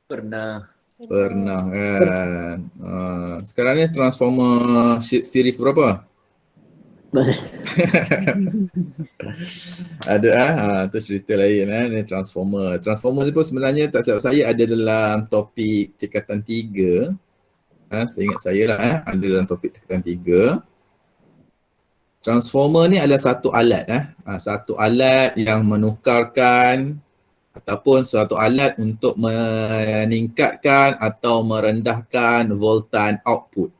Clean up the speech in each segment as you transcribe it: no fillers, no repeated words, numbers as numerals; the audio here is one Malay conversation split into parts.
Pernah. Pernah kan. Sekarang ni Transformer series berapa? Ada tu cerita lain ni Transformer. Transformer ni pun sebenarnya tak silap saya ada dalam topik tingkatan 3. Seingat saya lah ada dalam topik tingkatan 3. Transformer ni adalah satu alat satu alat yang menukarkan ataupun suatu alat untuk meningkatkan atau merendahkan voltan output.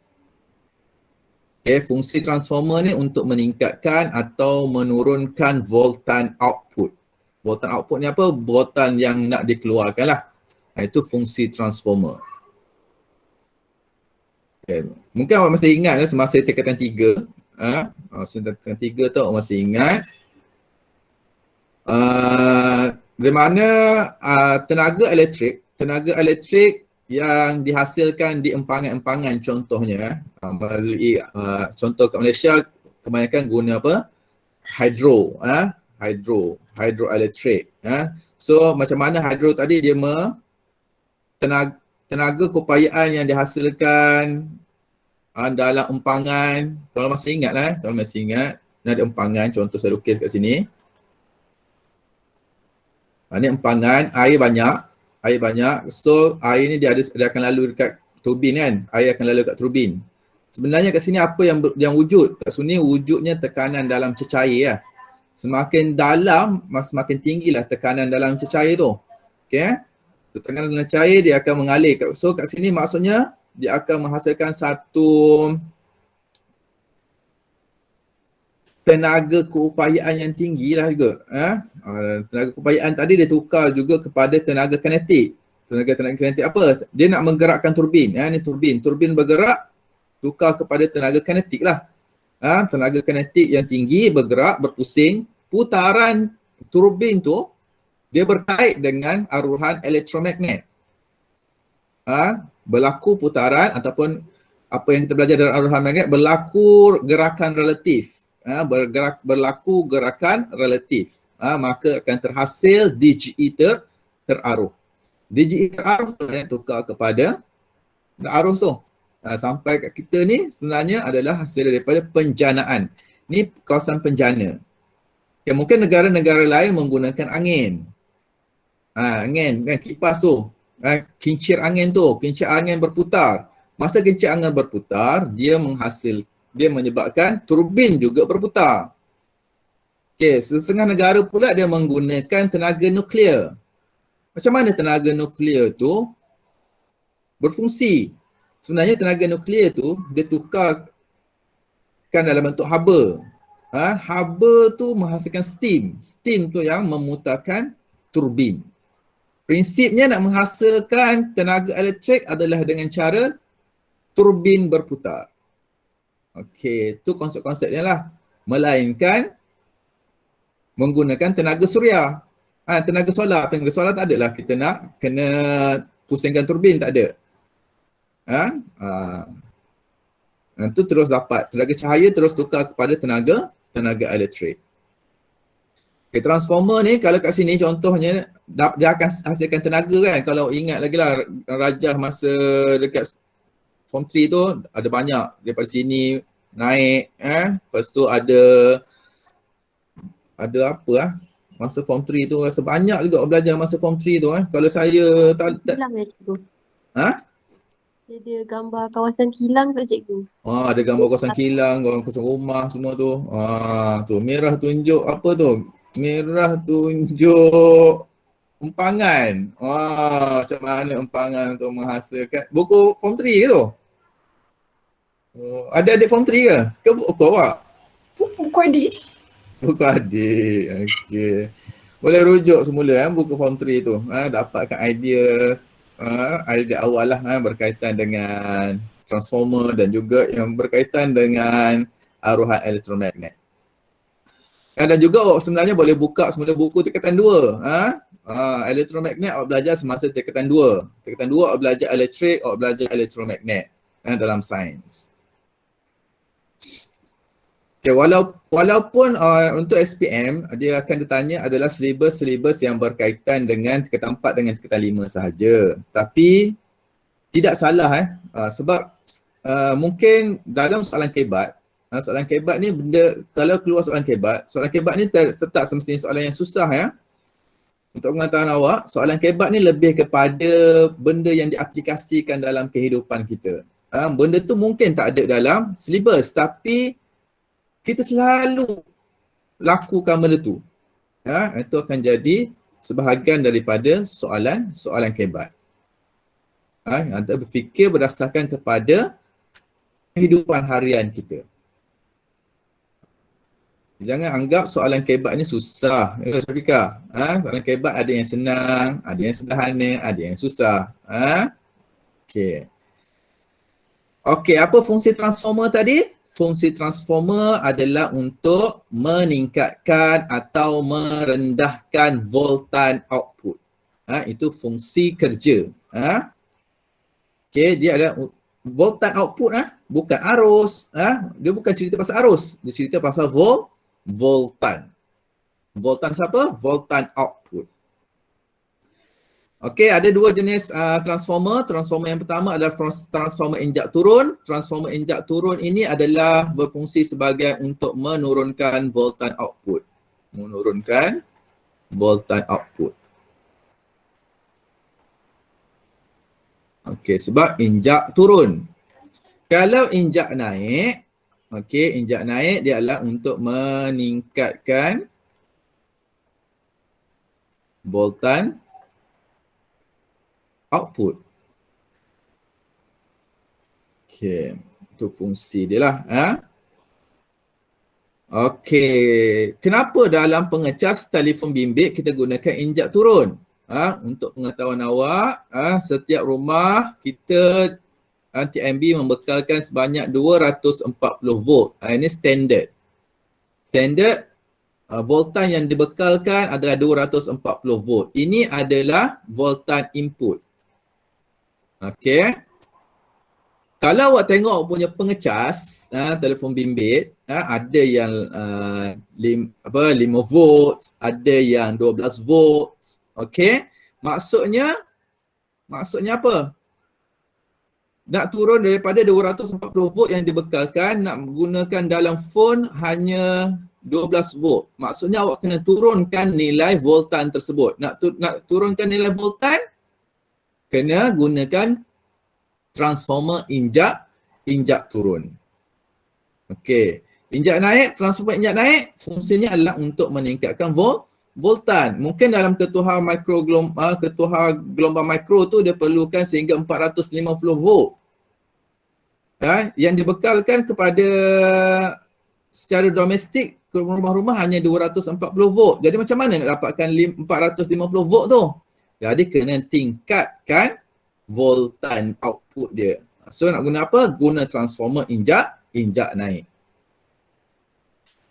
Okay, fungsi transformer ni untuk meningkatkan atau menurunkan voltan output. Voltan output ni apa? Voltan yang nak dikeluarkan lah. Itu fungsi transformer. Okay. Mungkin awak masih ingat semasa tingkatan 3. Tingkatan 3 tu awak masih ingat. Di mana tenaga elektrik yang dihasilkan di empangan-empangan contohnya melalui contoh kat Malaysia kebanyakan guna apa? Hydroelektrik. So macam mana hydro tadi dia tenaga keupayaan yang dihasilkan dalam empangan, kalau masih ingat ada empangan, contoh saya lukis kat sini. Ini empangan, air banyak. So air ni dia akan lalu dekat turbin kan. Air akan lalu dekat turbin. Sebenarnya kat sini apa yang wujud? Kat sini wujudnya tekanan dalam cecair lah. Semakin dalam, semakin tinggilah tekanan dalam cecair tu. Okay. Tekanan dalam cair dia akan mengalir. So kat sini maksudnya dia akan menghasilkan satu tenaga keupayaan yang tinggi lah juga. Tenaga keupayaan tadi dia tukar juga kepada tenaga kinetik. Tenaga kinetik apa? Dia nak menggerakkan turbin. Ni turbin. Turbin bergerak, tukar kepada tenaga kinetik lah. Tenaga kinetik yang tinggi bergerak, berpusing. Putaran turbin tu, dia berkait dengan aruhan elektromagnet. Berlaku putaran ataupun apa yang kita belajar dalam aruhan magnet, berlaku gerakan relatif. Berlaku gerakan relatif. Maka akan terhasil DGE teraruh. DGE teraruh yang tukar kepada arus tu. Sampai kat kita ni sebenarnya adalah hasil daripada penjanaan. Ni kawasan penjana. Okay, mungkin negara-negara lain menggunakan angin. Angin kan, kipas tu. Kincir angin berputar. Masa kincir angin berputar, dia menyebabkan turbin juga berputar. Okey, setengah negara pula dia menggunakan tenaga nuklear. Macam mana tenaga nuklear tu berfungsi? Sebenarnya tenaga nuklear tu dia tukarkan dalam bentuk haba. Haba tu menghasilkan steam. Steam tu yang memutarkan turbin. Prinsipnya nak menghasilkan tenaga elektrik adalah dengan cara turbin berputar. Okey, tu konsep-konsepnya lah. Melainkan menggunakan tenaga suria. Tenaga solar tak ada lah kita nak kena pusingkan turbin, tak ada. Itu terus dapat tenaga cahaya terus tukar kepada tenaga elektrik. Okay, transformer ni kalau kat sini contohnya dia akan hasilkan tenaga kan. Kalau ingat lagi lah Rajah masa dekat Form 3 tu ada banyak daripada sini naik lepas tu ada apa masa Form 3 tu rasa banyak juga belajar masa Form 3 tu Kalau saya tak Kilang ya cikgu? Dia ada gambar kawasan kilang tak cikgu? Ada gambar kawasan kilang, gambar kawasan rumah semua tu. Tu merah tunjuk apa tu? Merah tunjuk empangan. Macam mana empangan tu menghasilkan. Buku Form 3 ke tu? Ada adik Form 3 ke? Ke buku awak? Buku adik. Buku adik. Okey. Boleh rujuk semula buku Form 3 tu. Dapatkan idea awal lah berkaitan dengan transformer dan juga yang berkaitan dengan aruhan elektromagnet. Dan juga awak sebenarnya boleh buka semula buku tingkatan 2. Elektromagnet awak belajar semasa tingkatan 2. Tingkatan 2 awak belajar elektrik, awak belajar elektromagnet dalam sains. Okay, walaupun untuk SPM dia akan ditanya adalah silibus-silibus yang berkaitan dengan tingkatan 4 dengan tingkatan 5 sahaja. Tapi tidak salah sebab mungkin dalam soalan kebat ni benda, kalau keluar soalan kebat ni tak semestinya soalan yang susah ya. Untuk pengetahuan awak, soalan kebat ni lebih kepada benda yang diaplikasikan dalam kehidupan kita. Benda tu mungkin tak ada dalam silibus tapi kita selalu lakukan benda tu. Itu akan jadi sebahagian daripada soalan kebat. Anda berfikir berdasarkan kepada kehidupan harian kita. Jangan anggap soalan kebat ni susah. Syafika, soalan kebat ada yang senang, ada yang sederhana, ada yang susah. Okey. Okey, apa fungsi transformer tadi? Fungsi transformer adalah untuk meningkatkan atau merendahkan voltan output. Itu fungsi kerja. Okey, dia adalah voltan output, bukan arus. Dia bukan cerita pasal arus, dia cerita pasal voltan. Voltan siapa? Voltan output. Okey, ada dua jenis transformer. Transformer yang pertama adalah transformer injak turun. Transformer injak turun ini adalah berfungsi sebagai untuk menurunkan voltan output. Menurunkan voltan output. Okey, sebab injak turun. Kalau injak naik, injak naik dia adalah untuk meningkatkan voltan output. Okey, itu fungsi dia lah. Okey, kenapa dalam pengecas telefon bimbit kita gunakan injak turun? Untuk pengetahuan awak, setiap rumah kita TMB membekalkan sebanyak 240 volt. Ini standard. Standard voltan yang dibekalkan adalah 240 volt. Ini adalah voltan input. Okey. Kalau awak tengok awak punya pengecas telefon bimbit, ada yang 5 volt, ada yang 12 volt. Okey. Maksudnya apa? Nak turun daripada 240 volt yang dibekalkan, nak gunakan dalam phone hanya 12 volt. Maksudnya awak kena turunkan nilai voltan tersebut. Nak turunkan nilai voltan, kena gunakan transformer injak turun. Okey. Injak naik, transformer injak naik, fungsinya adalah untuk meningkatkan voltan. Mungkin dalam ketuhar gelombang mikro tu dia perlukan sehingga 450 volt. Yang dibekalkan kepada secara domestik ke rumah-rumah hanya 240 volt. Jadi macam mana nak dapatkan 450 volt tu? Jadi kena tingkatkan voltan output dia. So nak guna apa? Guna transformer injak naik.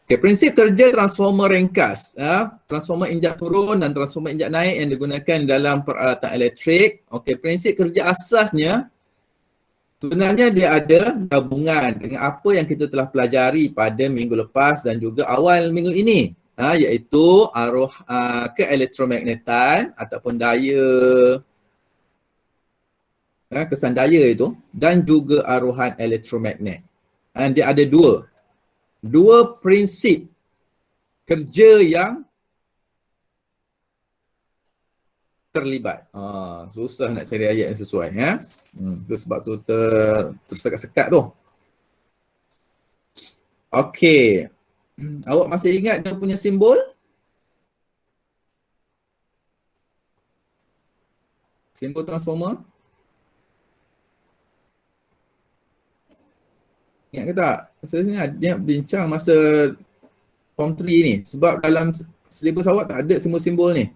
Okay, prinsip kerja transformer ringkas. Transformer injak turun dan transformer injak naik yang digunakan dalam peralatan elektrik. Okay, prinsip kerja asasnya sebenarnya dia ada gabungan dengan apa yang kita telah pelajari pada minggu lepas dan juga awal minggu ini. Iaitu arus keelektromagnetan ataupun daya, kesan daya itu, dan juga aruhan elektromagnet. Dia ada dua prinsip kerja yang terlibat. Susah nak cari ayat yang sesuai. Itu sebab tu tersekat-sekat tu. Okey. Awak masih ingat dia punya simbol? Simbol transformer? Ingat ke tak? Sebenarnya dia bincang masa Form 3 ni. Sebab dalam silibus awak tak ada simbol-simbol ni.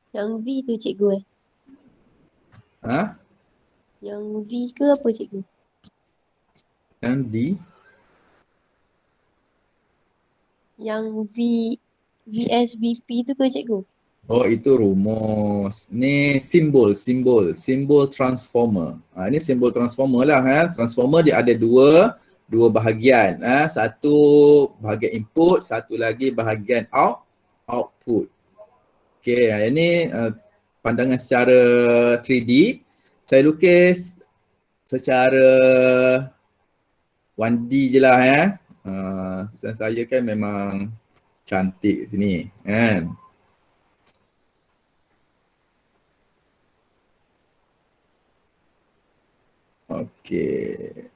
Yang V tu cikgu Yang V ke apa cikgu? Yang D? Yang VSVP tu ke cikgu? Oh, itu rumus. Ni simbol transformer. Ini simbol transformer lah. Transformer dia ada dua dua bahagian. Satu bahagian input, satu lagi bahagian output. Okey, ini pandangan secara 3D. Saya lukis secara 1D je lah ya. Tulisan saya kan memang cantik sini kan. Okey.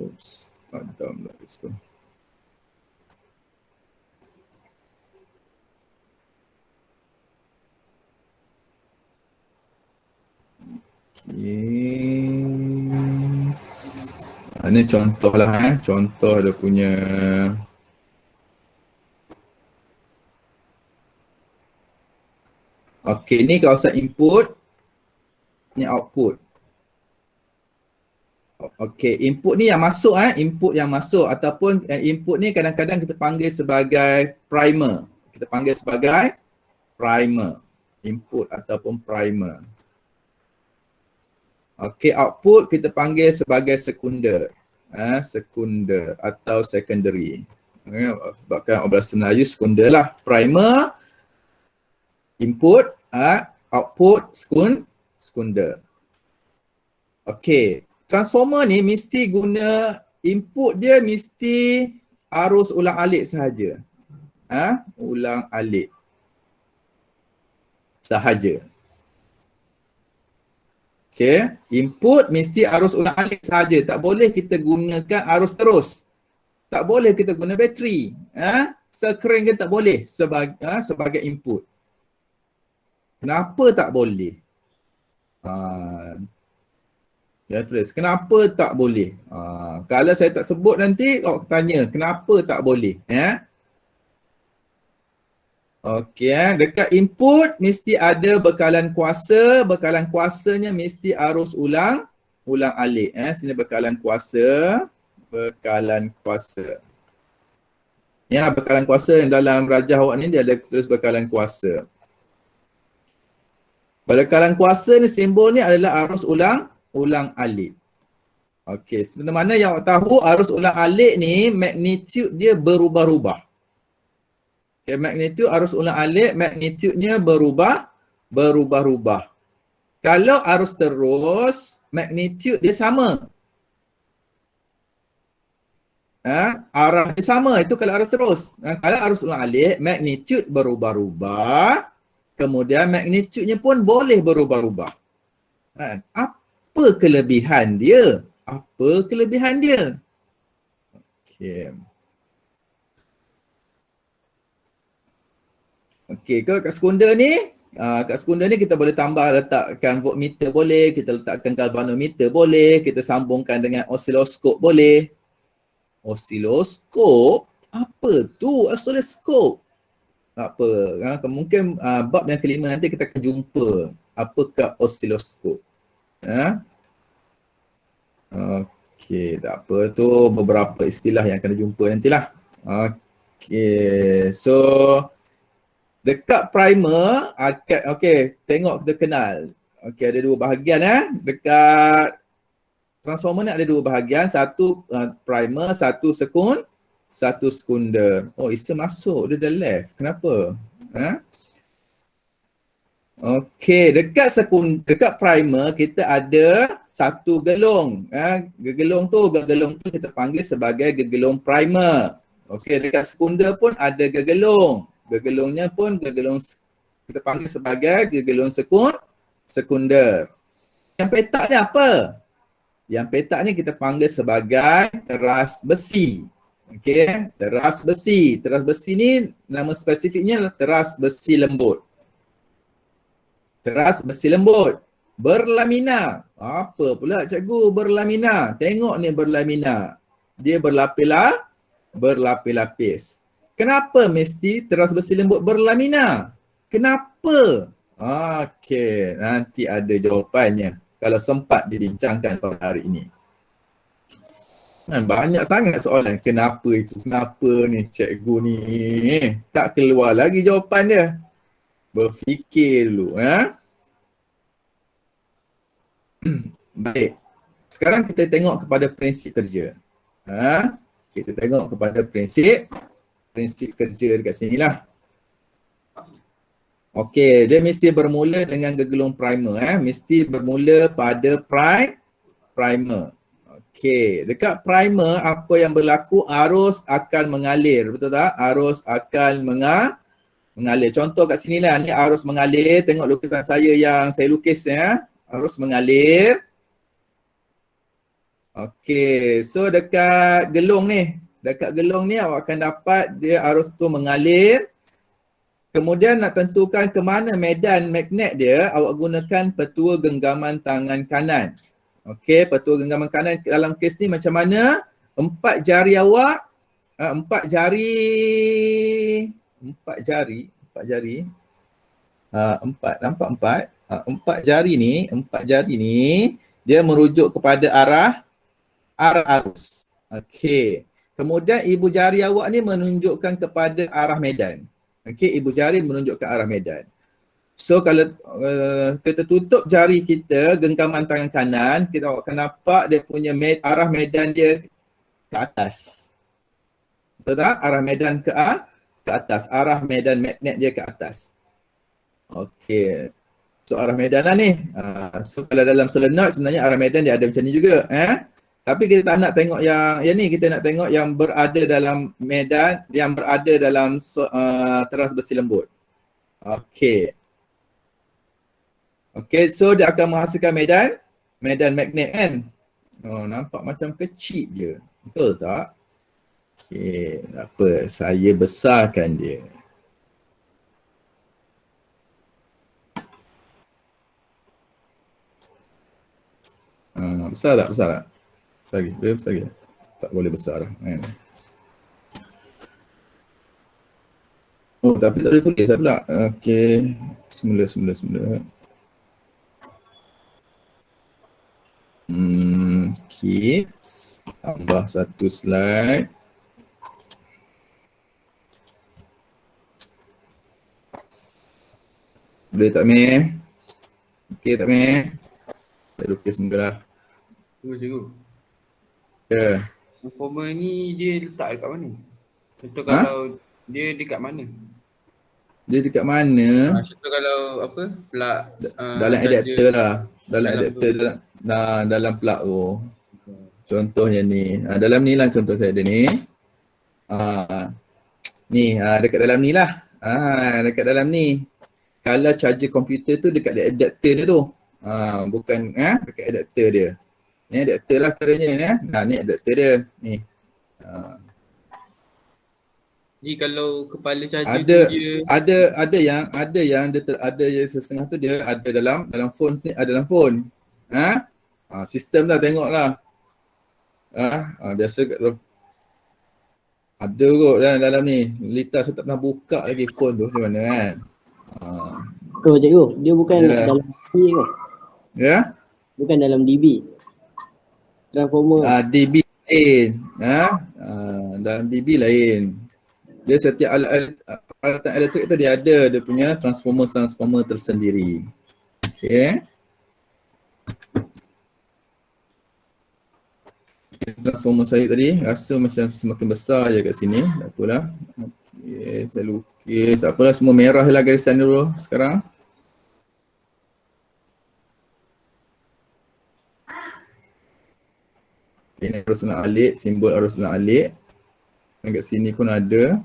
Oops, padam lah kat situ. Ini contoh lah contoh dia punya. Okey, ni kawasan input, ni output. Okey, input ni yang masuk input yang masuk ataupun input ni kadang-kadang kita panggil sebagai primer. Kita panggil sebagai primer. Input ataupun primer. Okey, output kita panggil sebagai sekunder. Sekunder atau secondary. Sebabkan orang bahasa Melayu sekunder lah. Primer, input, output, sekunder. Okey, transformer ni mesti guna input dia mesti arus ulang-alik sahaja. Ulang-alik sahaja. Okey, input mesti arus ulang-alik sahaja. Tak boleh kita gunakan arus terus. Tak boleh kita guna bateri. Sekering ke tak boleh sebagai input. Kenapa tak boleh? Ya, tulis. Kenapa tak boleh? Kalau saya tak sebut nanti, awak tanya kenapa tak boleh? Okey, dekat input mesti ada bekalan kuasa. Bekalan kuasanya mesti arus ulang-alik. Sini bekalan kuasa. Bekalan kuasa. Ya, bekalan kuasa yang dalam rajah awak ni dia ada tulis bekalan kuasa. Bekalan kuasa ni simbol ni adalah arus ulang-alik. Okey, seperti mana yang awak tahu arus ulang-alik ni magnitude dia berubah-ubah. Okay, magnitude arus ulang-alik, magnitude-nya berubah-ubah. Kalau arus terus, magnitude dia sama. Arah dia sama, itu kalau arus terus. Kalau arus ulang-alik, magnitude berubah-ubah, kemudian magnitude-nya pun boleh berubah-ubah. Apa kelebihan dia? Apa kelebihan dia? Okey. Okey, kat sekunder ni kita boleh tambah letakkan voltmeter boleh, kita letakkan galvanometer boleh, kita sambungkan dengan osiloskop boleh. Osiloskop? Apa tu osiloskop? Apa? Mungkin bab yang kelima nanti kita akan jumpa apakah osiloskop. Okey, tak apa tu beberapa istilah yang akan jumpa nantilah. Okey, so dekat primer, tengok kita kenal. Okey, ada dua bahagian Dekat transformer ni ada dua bahagian, satu primer, satu sekunder. Oh, Isa masuk, dia dah left. Kenapa? Okey, dekat primer kita ada satu gelung. Gegelung tu kita panggil sebagai gegelung primer. Okey, dekat sekunder pun ada gegelung. Gegelungnya pun kita panggil sebagai gegelung sekunder. Yang petak ni apa? Yang petak ni kita panggil sebagai teras besi. Okey, teras besi. Teras besi ni nama spesifiknya adalah teras besi lembut. Teras besi lembut. Berlamina. Apa pula cikgu berlamina? Tengok ni berlamina. Dia berlapis-lapis. Kenapa mesti teras besi lembut berlamina? Kenapa? Okey, nanti ada jawapannya kalau sempat dibincangkan pada hari ini. Banyak sangat soalan. Kenapa itu? Kenapa ni cikgu ni? Tak keluar lagi jawapan dia. Berfikir dulu. Baik. Sekarang kita tengok kepada prinsip kerja. Kita tengok kepada prinsip kerja dekat sini lah. Okey, dia mesti bermula dengan gegelung primer. Mesti bermula pada primer. Okey, dekat primer apa yang berlaku, arus akan mengalir, betul tak? Arus akan mengalir. Contoh kat sini lah, ni arus mengalir. Tengok lukisan saya yang saya lukis ya. Arus mengalir. Okey, so dekat gelung ni awak akan dapat dia arus tu mengalir. Kemudian nak tentukan ke mana medan magnet dia, awak gunakan petua genggaman tangan kanan. Okey, petua genggaman kanan dalam kes ni macam mana? Empat jari awak, empat jari, empat jari ni dia merujuk kepada arah arus. Okey. Kemudian ibu jari awak ni menunjukkan kepada arah medan. Okey, ibu jari menunjukkan arah medan. So kalau kita tutup jari kita, genggaman tangan kanan, kita akan nampak dia punya arah medan dia ke atas. Betul tak? Arah medan ke atas. Arah medan magnet dia ke atas. Okey. So arah medan lah ni. So kalau dalam solenoid sebenarnya arah medan dia ada macam ni juga. Tapi kita tak nak tengok yang ni, kita nak tengok yang berada dalam medan, yang berada dalam teras besi lembut. Okey. Okey, so dia akan menghasilkan medan magnet kan. Nampak macam kecil je. Betul tak? Okey, tak apa, saya besarkan dia. Besar tak? Besar tak? Besar lagi, boleh besar lagi? Tak boleh besar lah. Oh, tapi tak boleh tulis pula. Okey, semula. Keeps. Tambah satu slide. Boleh tak Meh? Okey tak Meh? Saya lukis muka lah. Cikgu. Ya. Transformer ni dia letak dekat mana? Contoh kalau dia dekat mana? Dia dekat mana? Contoh kalau apa? Plug dalam adapter lah. Dalam adapter dalam plug tu. Contohnya ni. Dalam ni lah contoh saya ada ni. Ni dekat dalam ni lah. Dekat dalam ni. Kalau charger komputer tu dekat adapter dia tu. Bukan dekat adapter dia. Ni adapter lah caranya ni adapter dia ni. Ni kalau kepala charger Ada tu dia ada yang ada yang setengah tu dia ada dalam phone ni, ada dalam phone. Sistem dah tengoklah. Biasa ada kot dalam ni. Lita saya tak pernah buka lagi phone tu macam mana kan. Cikgu, dia bukan dalam DB ke? Ya? Bukan dalam DB. Transformer. DB lain. Dalam DB lain. Dia setiap alatan elektrik tu dia ada dia punya transformer tersendiri. Okey. Transformer saya tadi rasa macam semakin besar je kat sini. Tak apalah. Okey, saya lukis. Tak apalah, semua merah lah garisan dulu sekarang. Ini arus ulang alik, simbol arus ulang alik. Dan kat sini pun ada.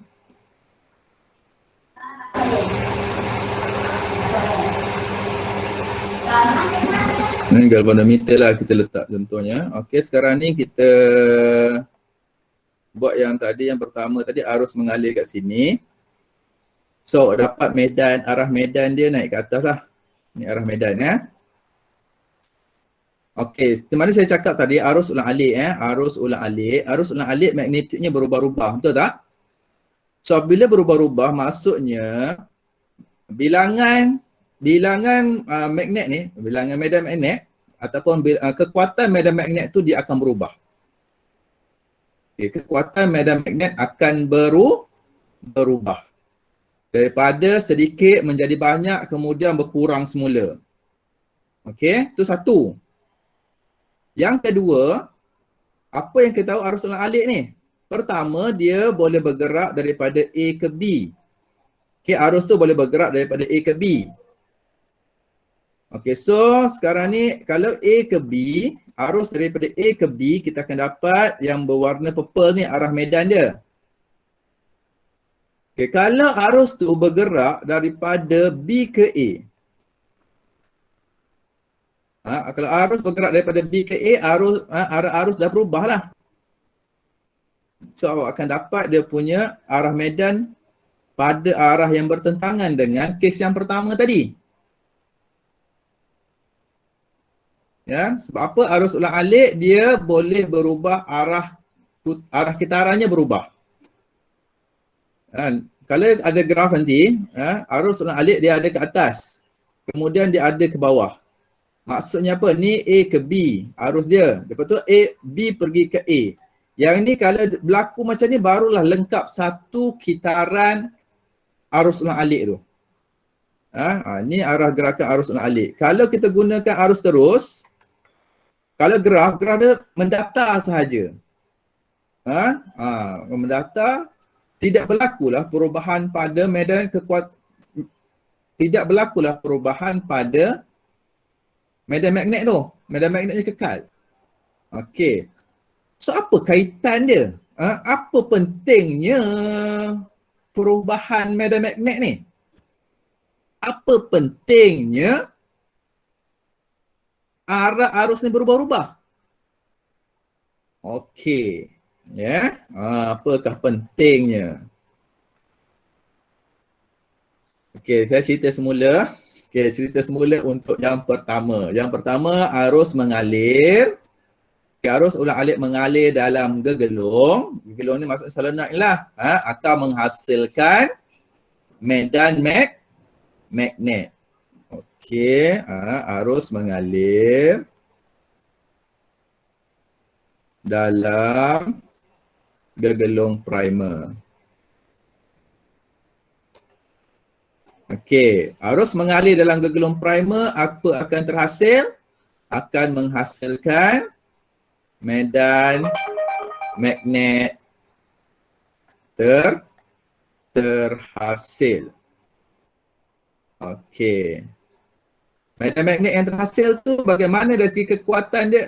Ini galvanometer lah kita letak contohnya. Okey, sekarang ni kita buat yang tadi, yang pertama tadi arus mengalir kat sini. So dapat medan, arah medan dia naik ke atas lah. Ni arah medan Okey, seperti mana saya cakap tadi, arus ulang alik arus ulang alik magnitudnya berubah-ubah, betul tak? So bila berubah-ubah maksudnya bilangan magnet ni, bilangan medan magnet ataupun kekuatan medan magnet tu dia akan berubah. Okay, kekuatan medan magnet akan berubah. Daripada sedikit menjadi banyak kemudian berkurang semula. Okey, itu satu. Yang kedua, apa yang kita tahu arus ulang-alik ni? Pertama, dia boleh bergerak daripada A ke B. Okey, arus tu boleh bergerak daripada A ke B. Okey, so sekarang ni kalau A ke B, arus daripada A ke B, kita akan dapat yang berwarna purple ni arah medan dia. Okey, kalau arus tu bergerak daripada B ke A, kalau arus bergerak daripada B ke A, arah arus dah berubah lah. So awak akan dapat dia punya arah medan pada arah yang bertentangan dengan kes yang pertama tadi. Ya, sebab apa? Arus ulang-alik dia boleh berubah arah kitarannya berubah. Kalau ada graf nanti, arus ulang-alik dia ada ke atas. Kemudian dia ada ke bawah. Maksudnya apa? Ni A ke B, arus dia. Lepas tu B pergi ke A. Yang ni kalau berlaku macam ni barulah lengkap satu kitaran arus ulang-alik tu. Ni arah gerakan arus ulang-alik. Kalau kita gunakan arus terus, kalau graf dia mendatar sahaja. Mendatar, tidak berlakulah perubahan pada medan tidak berlakulah perubahan pada medan magnet tu. Medan magnetnya kekal. Okey. So apa kaitan dia? Apa pentingnya perubahan medan magnet ni? Apa pentingnya arah arus ni berubah-ubah? Okey. Ya, apakah pentingnya? Okey, saya cerita semula. Okey, cerita semula untuk yang pertama. Yang pertama, arus mengalir. Okay, arus ulang-alik mengalir dalam gegelung. Gegelung ni maksudnya solenoid lah. Akan menghasilkan medan magnet. Okey, arus mengalir dalam gegelung primer. Okey, arus mengalir dalam gegelung primer, apa akan terhasil? Akan menghasilkan medan magnet terhasil. Okey. Medan magnet yang terhasil tu bagaimana dari segi kekuatan dia?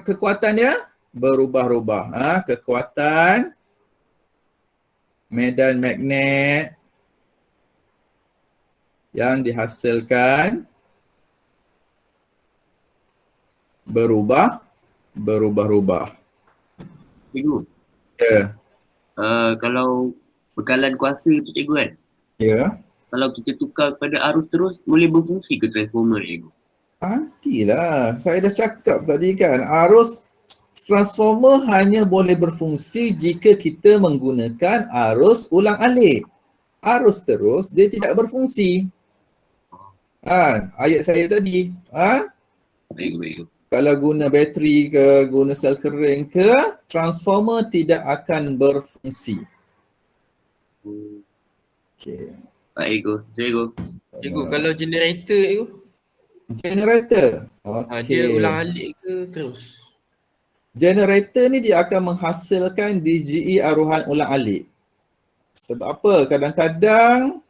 Kekuatan dia berubah-ubah. Kekuatan medan magnet yang dihasilkan berubah-ubah. Cikgu. Ya. Kalau bekalan kuasa tu cikgu kan? Ya. Kalau kita tukar kepada arus terus, boleh berfungsi ke transformer cikgu? Nantilah. Saya dah cakap tadi kan, arus transformer hanya boleh berfungsi jika kita menggunakan arus ulang-alik. Arus terus dia tidak berfungsi. Ayat saya tadi. Baik. Kalau guna bateri ke, guna sel kering ke, transformer tidak akan berfungsi. Okey. Baik cikgu. Cikgu, kalau generator tu, Generator. dia Okey. ulang-alik ke terus? Generator ni dia akan menghasilkan DGE aruhan ulang-alik. Sebab apa? Kadang-kadang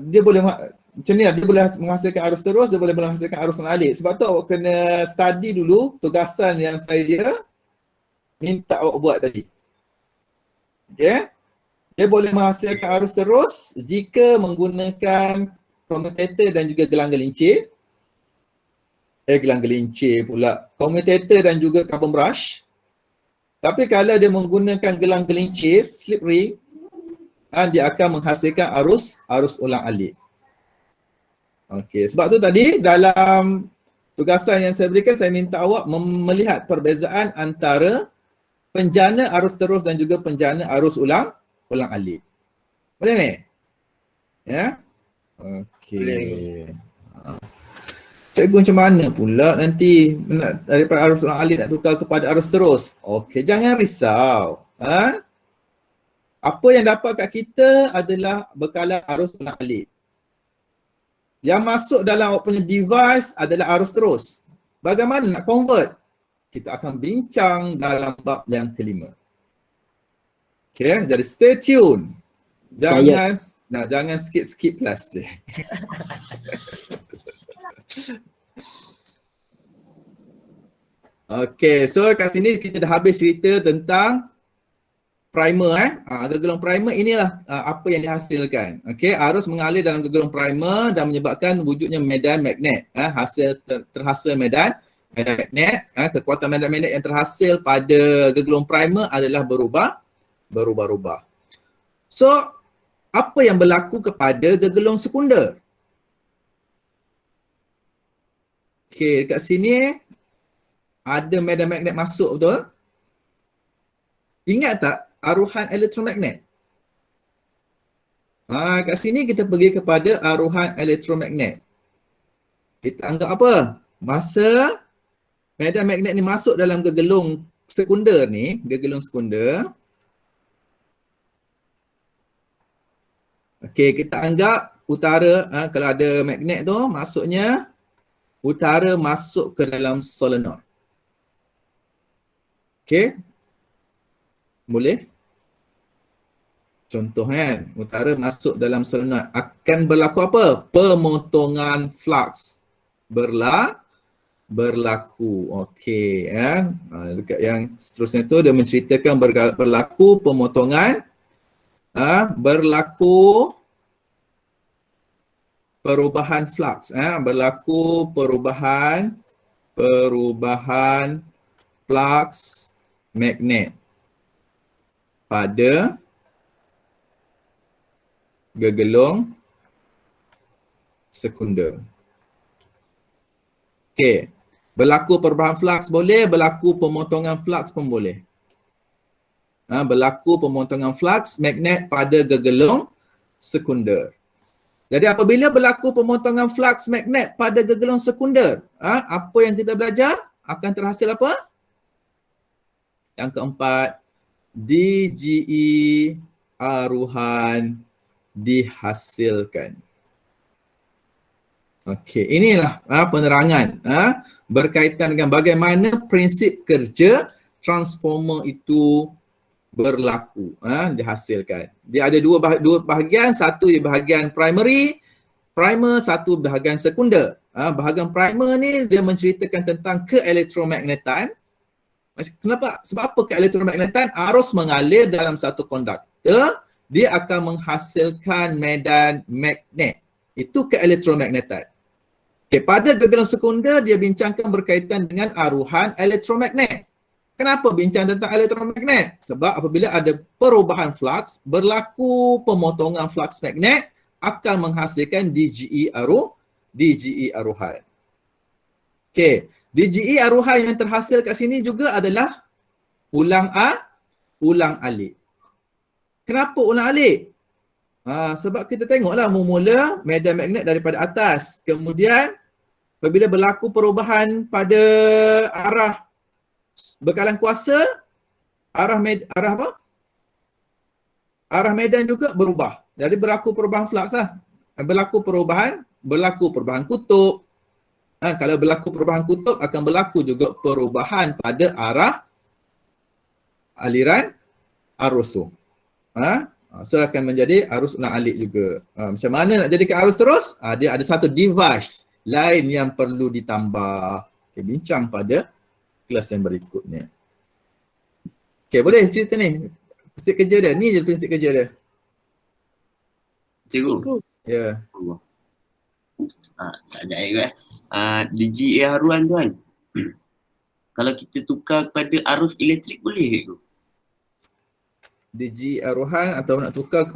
dia boleh macam ni lah, dia boleh menghasilkan arus terus, dia boleh menghasilkan arus ulang-alik. Sebab tu awak kena study dulu tugasan yang saya minta awak buat tadi. Okay? Dia boleh menghasilkan arus terus jika menggunakan commutator dan juga gelang gelincir. Gelang gelincir pula. Commutator dan juga carbon brush. Tapi kalau dia menggunakan gelang gelincir, slip ring, dia akan menghasilkan arus ulang-alik. Okey, sebab tu tadi dalam tugasan yang saya berikan, saya minta awak melihat perbezaan antara penjana arus terus dan juga penjana arus ulang-alik. Boleh ni? Ya? Okey. Cikgu macam mana pula nanti daripada arus ulang-alik nak tukar kepada arus terus? Okey, jangan risau. Apa yang dapat kat kita adalah bekalan arus ulang alik. Yang masuk dalam awak punya device adalah arus terus. Bagaimana nak convert? Kita akan bincang dalam bab yang kelima. Okay, jadi stay tune. Jangan skip kelas je. Okay, so kat sini kita dah habis cerita tentang primer gegelung primer inilah apa yang dihasilkan. Okey, arus mengalir dalam gegelung primer dan menyebabkan wujudnya medan magnet. Terhasil medan magnet. Kekuatan medan magnet yang terhasil pada gegelung primer adalah berubah-ubah. So, apa yang berlaku kepada gegelung sekunder? Okey, dekat sini ada medan magnet masuk, betul? Ingat tak aruhan elektromagnet? Kat sini kita pergi kepada aruhan elektromagnet. Kita anggap apa? Masa medan magnet ni masuk dalam gegelung sekunder ni, gegelung sekunder. Okey, kita anggap utara, kalau ada magnet tu, maksudnya utara masuk ke dalam solenoid. Okey. Boleh? Contoh kan, utara masuk dalam solenoid. Akan berlaku apa? Pemotongan flux. Berlaku. Okey. Dekat yang seterusnya tu dia menceritakan berlaku pemotongan. Berlaku perubahan flux. Berlaku perubahan flux magnet pada gegelung sekunder. Okey. Berlaku perubahan flux boleh, berlaku pemotongan flux pun boleh. Berlaku pemotongan flux magnet pada gegelung sekunder. Jadi apabila berlaku pemotongan flux magnet pada gegelung sekunder, apa yang kita belajar? Akan terhasil apa? Yang keempat, DGE aruhan dihasilkan. Okey, inilah penerangan berkaitan dengan bagaimana prinsip kerja transformer itu berlaku, dihasilkan. Dia ada dua bahagian, satu di bahagian primary, satu bahagian sekunder. Bahagian primer ni dia menceritakan tentang keelektromagnetan. Kenapa? Sebab apa keelektromagnetan? Arus mengalir dalam satu konduktor, dia akan menghasilkan medan magnet. Itu keelektromagnetan. Okay, pada gegelung sekunder dia bincangkan berkaitan dengan aruhan elektromagnet. Kenapa bincang tentang elektromagnet? Sebab apabila ada perubahan flux, berlaku pemotongan flux magnet akan menghasilkan DGE aruhan. Okey. DGE aruhan yang terhasil kat sini juga adalah ulang alik. Kenapa ulang alik? Sebab kita tengoklah mula medan magnet daripada atas. Kemudian apabila berlaku perubahan pada arah bekalan kuasa, arah medan juga berubah. Jadi berlaku perubahan flux lah. Berlaku perubahan kutub. Kalau berlaku perubahan kutub, akan berlaku juga perubahan pada arah aliran arus tu. So akan menjadi arus ulang alik juga. Macam mana nak jadikan arus terus? Dia ada satu device lain yang perlu ditambah. Okay, bincang pada kelas yang berikutnya. Okay, boleh cerita ni. Prinsip kerja dia. Ni je prinsip kerja dia. Cikgu. Ya. Tak ada air DGE haruan tu kan. Kalau kita tukar kepada arus elektrik boleh ke tu? DGE aruhan atau nak tukar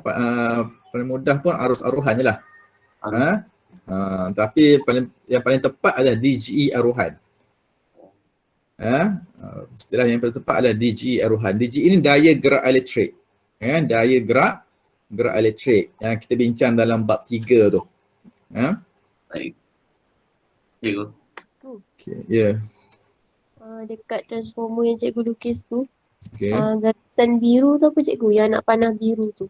paling mudah pun arus aruhan je lah. Tapi yang paling tepat adalah DGE aruhan. Istilah yang paling tepat adalah DGE aruhan. DGE ini daya gerak elektrik. Daya gerak elektrik yang kita bincang dalam bab 3 tu. Baik. Cikgu. Okay, ya. Dekat transformer yang cikgu lukis tu, Okey. Garisan biru tu apa cikgu? Yang anak panah biru tu.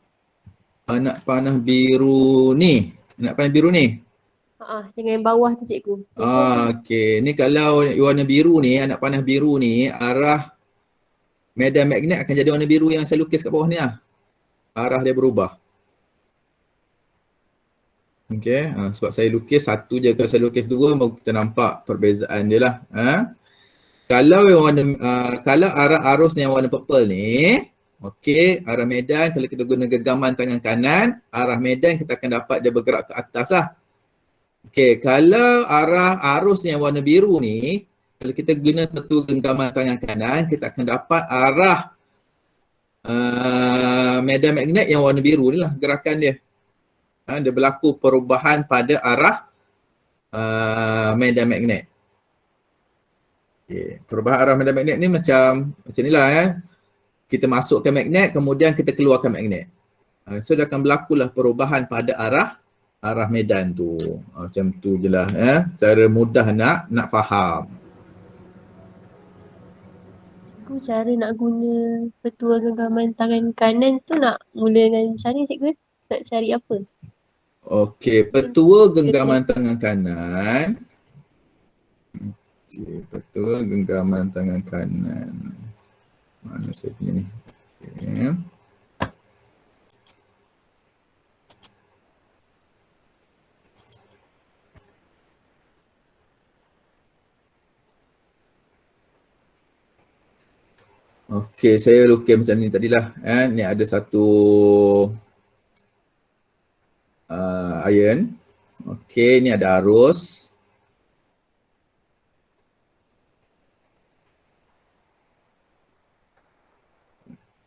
Anak panah biru ni. Anak panah biru ni. Dengan yang bawah tu cikgu. Yang tu apa? Okey. Ni kalau warna biru ni, anak panah biru ni, arah medan magnet akan jadi warna biru yang saya lukis kat bawah ni lah. Arah dia berubah. Okey. Sebab saya lukis satu je, kalau saya lukis dua, baru kita nampak perbezaan dia lah. Kalau yang warna, kalau arah arus yang warna purple ni, okey, arah medan, kalau kita guna genggaman tangan kanan, arah medan kita akan dapat dia bergerak ke atas lah. Okey, kalau arah arus yang warna biru ni, kalau kita guna satu genggaman tangan kanan, kita akan dapat arah medan magnet yang warna biru ni lah gerakan dia. Dia berlaku perubahan pada arah medan magnet. Okay. Perubahan arah medan magnet ni macam ni lah. Kita masukkan magnet, kemudian kita keluarkan magnet. So dia akan berlakulah perubahan pada arah medan tu. Macam tu je lah. Cara mudah nak faham. Cikgu cara nak guna petua genggaman tangan kanan tu nak mula dengan macam ni cikgu? Nak cari apa? Okey, petua genggaman tangan kanan. Okey, petua genggaman tangan kanan. Mana saya punya ni? Okey. Okey, saya lukis macam ni tadilah. Ni ada satu iron. Okey, ni ada arus.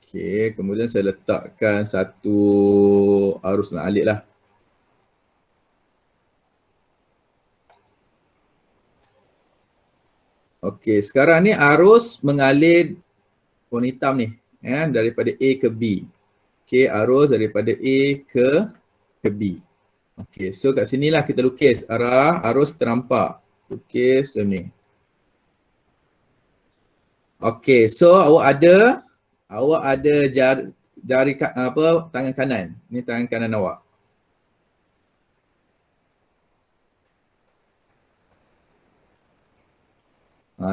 Okey, kemudian saya letakkan satu arus nak alik lah. Okey, sekarang ni arus mengalir warna hitam ni, daripada A ke B. Okey, arus daripada A ke B. Okey, so kat sinilah kita lukis arah arus kita nampak. Lukis macam ni. Okey, so awak ada jari tangan kanan. Ni tangan kanan awak.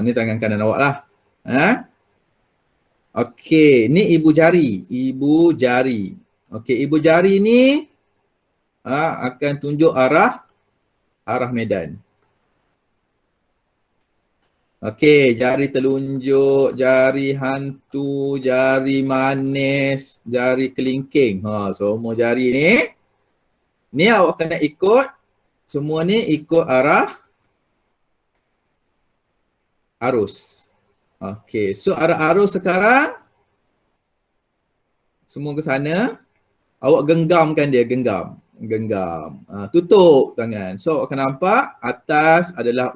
Ni tangan kanan awak lah. Okey, ni ibu jari. Ibu jari. Okey, ibu jari ni akan tunjuk arah medan. Okey, jari telunjuk, jari hantu, jari manis, jari kelingking. Semua jari ni awak kena ikut, semua ni ikut arah arus. Okey, so arah arus sekarang semua ke sana, awak genggamkan dia, genggam. Tutup tangan. So awak akan nampak atas adalah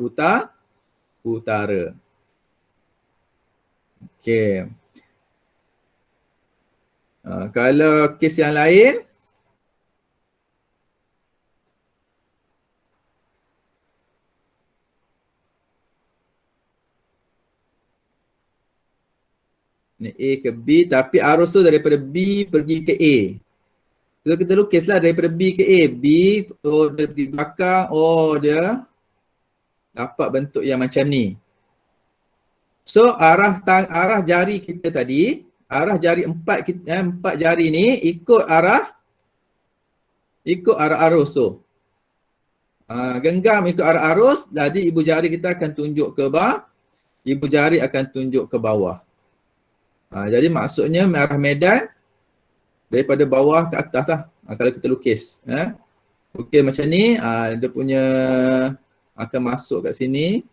utara. Okey. Kalau kes yang lain, ni A ke B, tapi arus tu daripada B pergi ke A. So kita lukislah daripada B ke A. B, dia di belakang, dia dapat bentuk yang macam ni. So arah jari kita tadi, arah jari empat jari ni ikut arah arus tu. Genggam ikut arah arus, jadi ibu jari kita akan tunjuk ke bawah. Ibu jari akan tunjuk ke bawah. Jadi maksudnya arah medan daripada bawah ke atas lah. Kalau kita lukis. Lukis macam ni, dia punya akan masuk kat sini.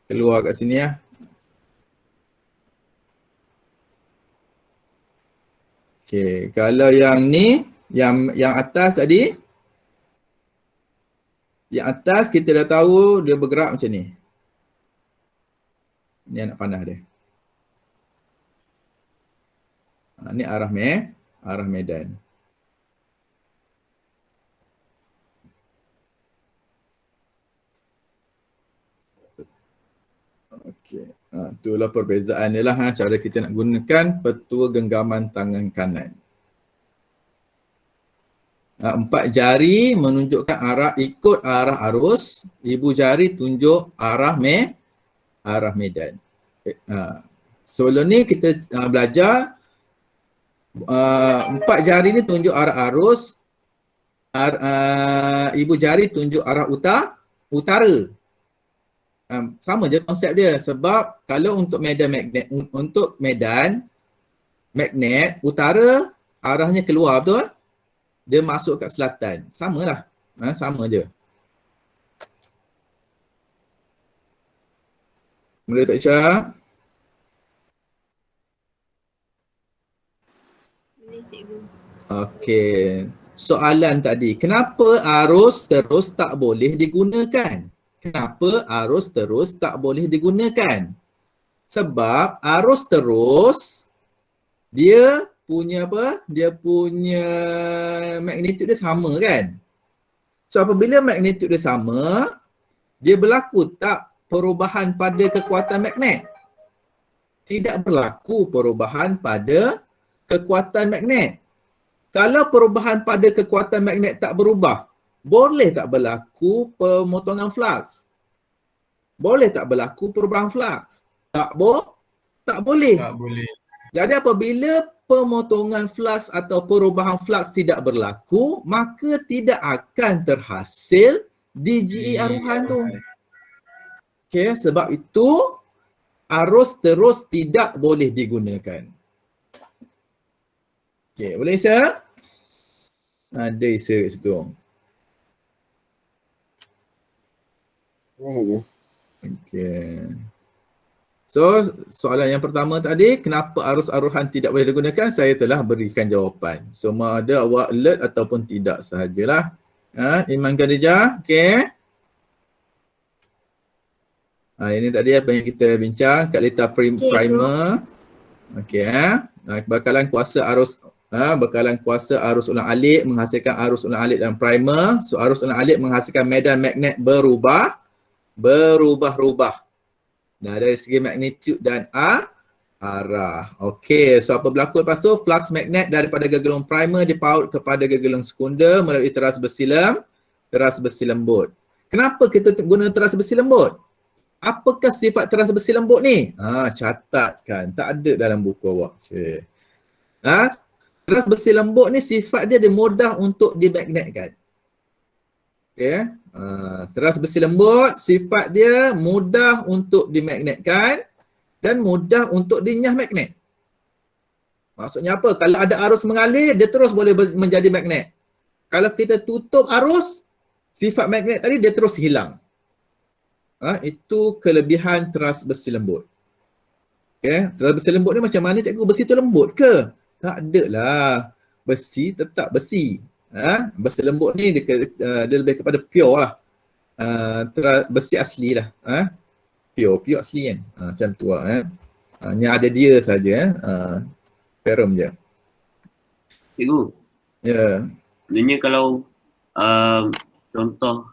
Keluar kat sini lah. Okay, kalau yang ni, yang atas tadi, yang atas kita dah tahu dia bergerak macam ni. Ni anak panah dia. Ni arah medan. Okey. Itulah perbezaan dia lah cara kita nak gunakan petua genggaman tangan kanan. 4 jari menunjukkan ikut arah arus, ibu jari tunjuk arah medan. Sebelum ni kita belajar 4 jari ni tunjuk arah arus, ibu jari tunjuk arah utara. Sama je konsep dia, sebab kalau untuk medan magnet utara arahnya keluar, betul? Dia masuk kat selatan. Samalah. Sama je. Boleh tak Syah? Boleh cikgu. Okey. Soalan tadi, kenapa arus terus tak boleh digunakan? Kenapa arus terus tak boleh digunakan? Sebab arus terus dia punya apa? Dia punya magnitude dia sama kan? So apabila magnitude dia sama, dia berlaku tak perubahan pada kekuatan magnet? Tidak berlaku perubahan pada kekuatan magnet. Kalau perubahan pada kekuatan magnet tak berubah, boleh tak berlaku pemotongan flux? Boleh tak berlaku perubahan flux? Tak boleh. Tak boleh. Jadi apabila pemotongan flux atau perubahan flux tidak berlaku, maka tidak akan terhasil DGE aruhan tu. Okey, sebab itu arus terus tidak boleh digunakan. Okey, boleh Isa? Ada Isa kat situ. Okey. So, soalan yang pertama tadi, kenapa arus aruhan tidak boleh digunakan? Saya telah berikan jawapan. Semua ada awak alert ataupun tidak sahajalah. Iman Khadijah, okey. Ini tadi apa yang kita bincang, kat letak primer. Okey, bekalan kuasa arus ulang-alik menghasilkan arus ulang-alik dalam primer. So, arus ulang-alik menghasilkan medan magnet berubah-rubah. Dari segi magnitude dan arah. Okey, so apa berlaku lepas tu? Flux magnet daripada gegelung primer dipaut kepada gegelung sekunder melalui teras besi lembut. Kenapa kita guna teras besi lembut? Apakah sifat teras besi lembut ni? Catatkan. Tak ada dalam buku awak. Teras besi lembut ni sifat dia mudah untuk dimagnetkan. Okey. Teras besi lembut sifat dia mudah untuk dimagnetkan dan mudah untuk dinyah magnet. Maksudnya apa? Kalau ada arus mengalir, dia terus boleh menjadi magnet. Kalau kita tutup arus, sifat magnet tadi dia terus hilang. Itu kelebihan teras besi lembut. Okay. Teras besi lembut ni macam mana cikgu? Besi tu lembut ke? Tak ada lah. Besi tetap besi. Besi lembut ni dia lebih kepada pure lah. Besi asli lah. Pure asli kan. Macam tu lah. Yang ada dia saja. Ferrum je. Cikgu. Ya. Sebenarnya kalau contoh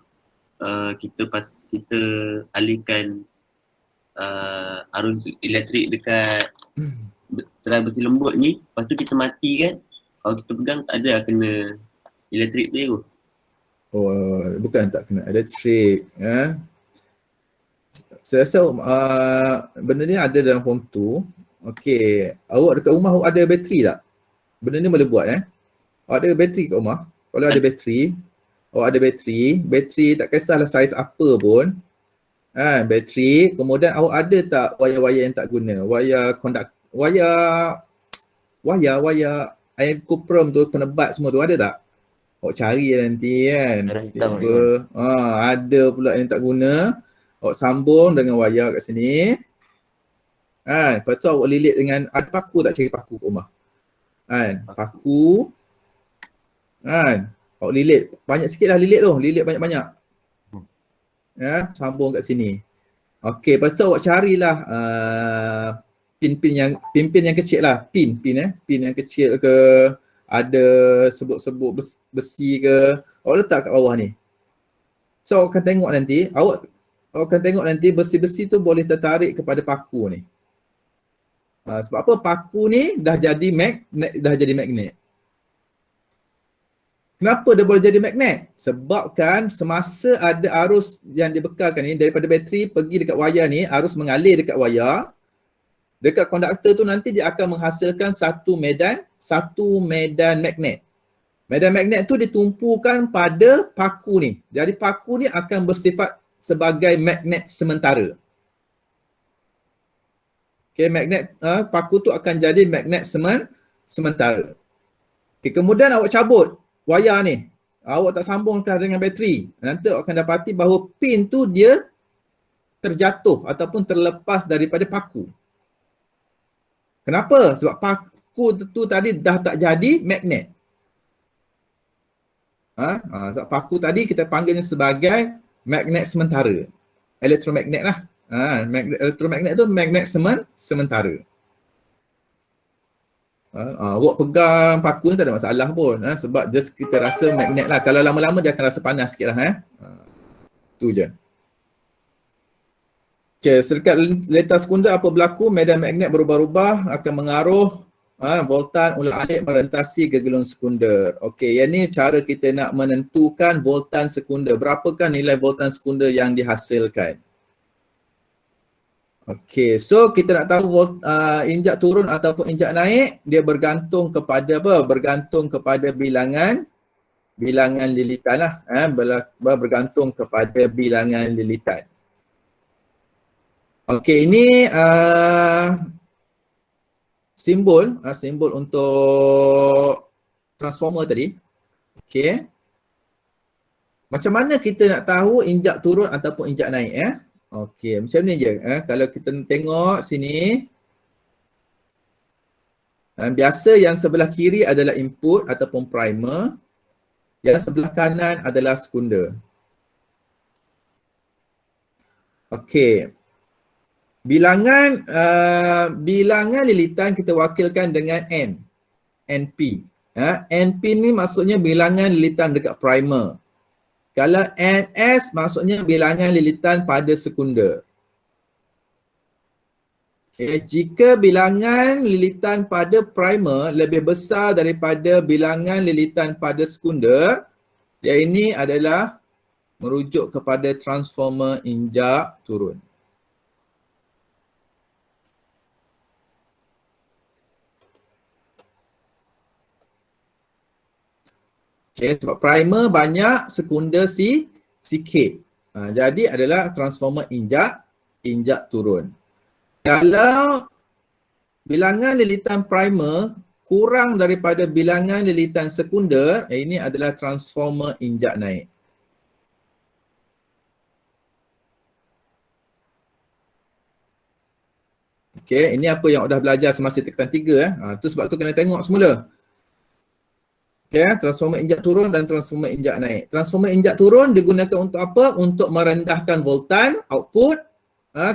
kita alihkan arus elektrik dekat teras besi lembut ni, lepas tu kita mati kan, kalau kita pegang tak ada kena elektrik tu cikgu. Oh, bukan tak kena elektrik. Saya rasa benda ni ada dalam form 2. Okey, awak dekat rumah awak ada bateri tak? Benda ni boleh buat Awak ada bateri kat rumah? Kalau ada bateri, awak ada bateri tak kisahlah saiz apa pun. Bateri, kemudian awak ada tak wayar-wayar yang tak guna? Wayar air kuprum tu, penebat semua tu ada tak? Awak cari nanti kan. Ada pula yang tak guna. Awak sambung dengan wayar kat sini. Lepas tu awak lilit dengan, ada paku tak, cari paku kat rumah? Paku. Awak lilit, banyak sikit lah lilit tu, lilit banyak-banyak. Sambung kat sini. Okey, lepas tu awak carilah pin yang kecil lah. Pin yang kecil ke, ada sebut-sebut besi ke, awak letak kat bawah ni. So awak akan tengok nanti, awak akan tengok nanti besi-besi tu boleh tertarik kepada paku ni. Sebab apa? Paku ni dah jadi magnet. Kenapa dia boleh jadi magnet? Sebab kan semasa ada arus yang dibekalkan ni daripada bateri pergi dekat wayar ni, arus mengalir dekat wayar, dekat konduktor tu nanti dia akan menghasilkan satu medan magnet. Medan magnet tu ditumpukan pada paku ni. Jadi paku ni akan bersifat sebagai magnet sementara. Okay, paku tu akan jadi magnet sementara. Okay, kemudian awak cabut wayar ni. Awak tak sambungkan dengan bateri. Nanti awak akan dapati bahawa pin tu dia terjatuh ataupun terlepas daripada paku. Kenapa? Sebab paku tu tadi dah tak jadi magnet. Sebab paku tadi kita panggilnya sebagai magnet sementara. Elektromagnet lah. Elektromagnet tu magnet sementara. Awak pegang paku ni tak ada masalah pun. Sebab just kita rasa magnet lah. Kalau lama-lama dia akan rasa panas sikit lah. Tu je. Okay, serkat letar sekunder apa berlaku? Medan magnet berubah-ubah akan mengaruh voltan ulang-alik merentasi gegulung sekunder. Okey, yang ni cara kita nak menentukan voltan sekunder. Berapakah nilai voltan sekunder yang dihasilkan? Okey, so kita nak tahu injak turun ataupun injak naik, dia bergantung kepada apa? Bergantung kepada bilangan lilitan lah. Bergantung kepada bilangan lilitan. Okey, ini simbol untuk transformer tadi. Okey. Macam mana kita nak tahu injak turun ataupun injak naik Okey, macam ni je. Kalau kita tengok sini, biasa yang sebelah kiri adalah input ataupun primer. Yang sebelah kanan adalah sekunder. Okey. Bilangan lilitan kita wakilkan dengan NP. NP ni maksudnya bilangan lilitan dekat primer. Kalau NS maksudnya bilangan lilitan pada sekunder. Okay. Jika bilangan lilitan pada primer lebih besar daripada bilangan lilitan pada sekunder, yang ini adalah merujuk kepada transformer injak turun. Okay, sebab primer banyak, sekunder sikit. Jadi adalah transformer injak turun. Kalau bilangan lilitan primer kurang daripada bilangan lilitan sekunder, ini adalah transformer injak naik. Okay, ini apa yang dah belajar semasa tingkatan 3. Tu sebab tu kena tengok semula. Okay, transformer injak turun dan transformer injak naik. Transformer injak turun digunakan untuk apa? Untuk merendahkan voltan output.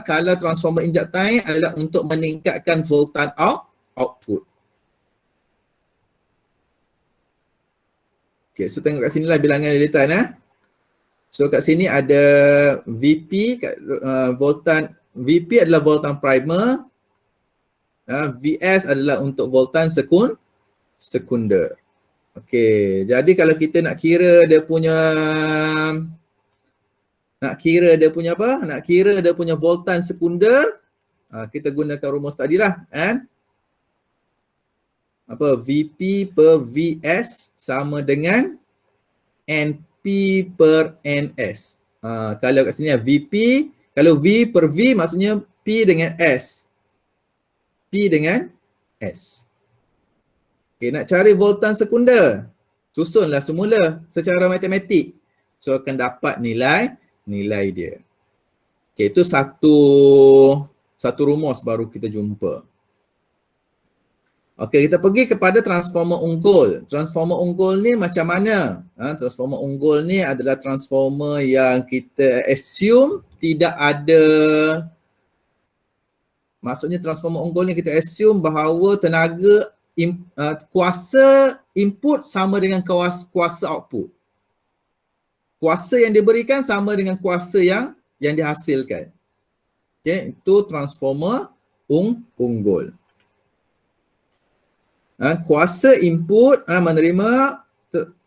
Kalau transformer injak naik adalah untuk meningkatkan voltan output. Okay, so tengok kat sini lah bilangan lilitan. So kat sini ada VP, VP adalah voltan primer. VS adalah untuk voltan sekunder. Okey, jadi kalau kita nak kira dia punya apa? Nak kira dia punya voltan sekunder, kita gunakan rumus tadilah, apa? VP per VS sama dengan NP per NS. Kalau kat sini VP, kalau V per V maksudnya P dengan S. P dengan S. Okay, nak cari voltan sekunder, susunlah semula secara matematik. So akan dapat nilai dia. Okay, itu satu rumus baru kita jumpa. Okay, kita pergi kepada transformer unggul. Transformer unggul ni macam mana? Transformer unggul ni adalah transformer yang kita assume tidak ada. Maksudnya transformer unggul ni kita assume bahawa tenaga kuasa input sama dengan kuasa output. Kuasa yang diberikan sama dengan kuasa yang yang dihasilkan. Okay, itu transformer unggul. Kuasa input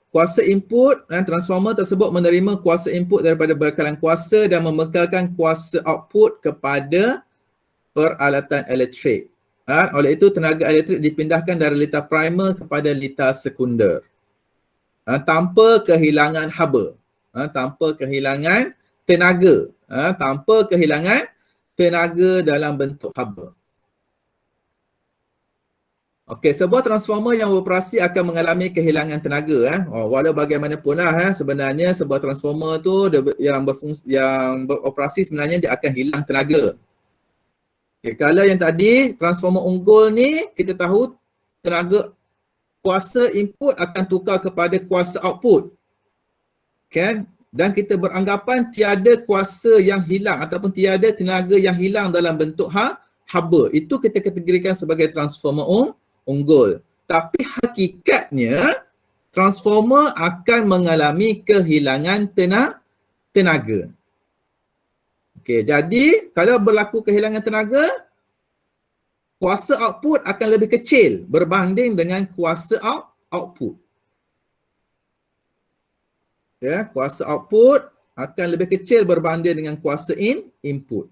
kuasa input, transformer tersebut menerima kuasa input daripada bekalan kuasa dan membekalkan kuasa output kepada peralatan elektrik. Oleh itu tenaga elektrik dipindahkan dari litar primer kepada litar sekunder. Tanpa kehilangan haba. Tanpa kehilangan tenaga. Tanpa kehilangan tenaga dalam bentuk haba. Okey, sebuah transformer yang beroperasi akan mengalami kehilangan tenaga. Walau bagaimanapun sebenarnya sebuah transformer tu yang beroperasi sebenarnya dia akan hilang tenaga. Okay, kalau yang tadi transformer unggul ni kita tahu tenaga kuasa input akan tukar kepada kuasa output. Kan? Dan kita beranggapan tiada kuasa yang hilang ataupun tiada tenaga yang hilang dalam bentuk haba. Itu kita kategorikan sebagai transformer unggul. Tapi hakikatnya transformer akan mengalami kehilangan tenaga. Okey, jadi kalau berlaku kehilangan tenaga, kuasa output akan lebih kecil berbanding dengan kuasa output. Ya, kuasa output akan lebih kecil berbanding dengan kuasa input.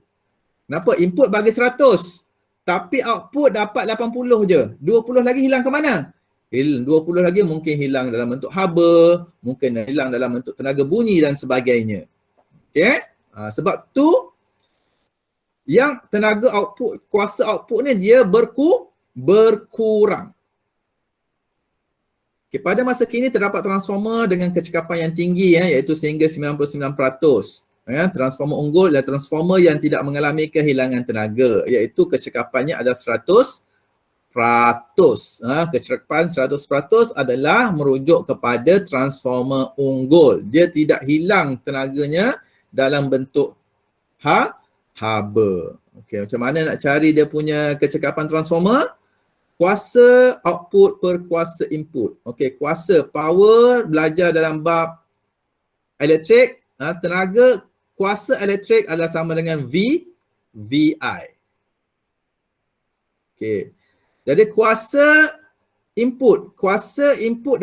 Kenapa? Input bagi 100. Tapi output dapat 80 je. 20 lagi hilang ke mana? 20 lagi mungkin hilang dalam bentuk haba, mungkin hilang dalam bentuk tenaga bunyi dan sebagainya. Okey? Sebab tu yang tenaga output, kuasa output ni dia berkurang. Okay, pada masa kini terdapat transformer dengan kecekapan yang tinggi iaitu sehingga 99%. Transformer unggul adalah transformer yang tidak mengalami kehilangan tenaga, iaitu kecekapannya adalah 100%. Kecekapan 100% adalah merujuk kepada transformer unggul. Dia tidak hilang tenaganya dalam bentuk haba. Okey, macam mana nak cari dia punya kecekapan transformer? Kuasa output per kuasa input. Okey, kuasa power belajar dalam bab elektrik, tenaga kuasa elektrik adalah sama dengan VI. Okey. Jadi kuasa input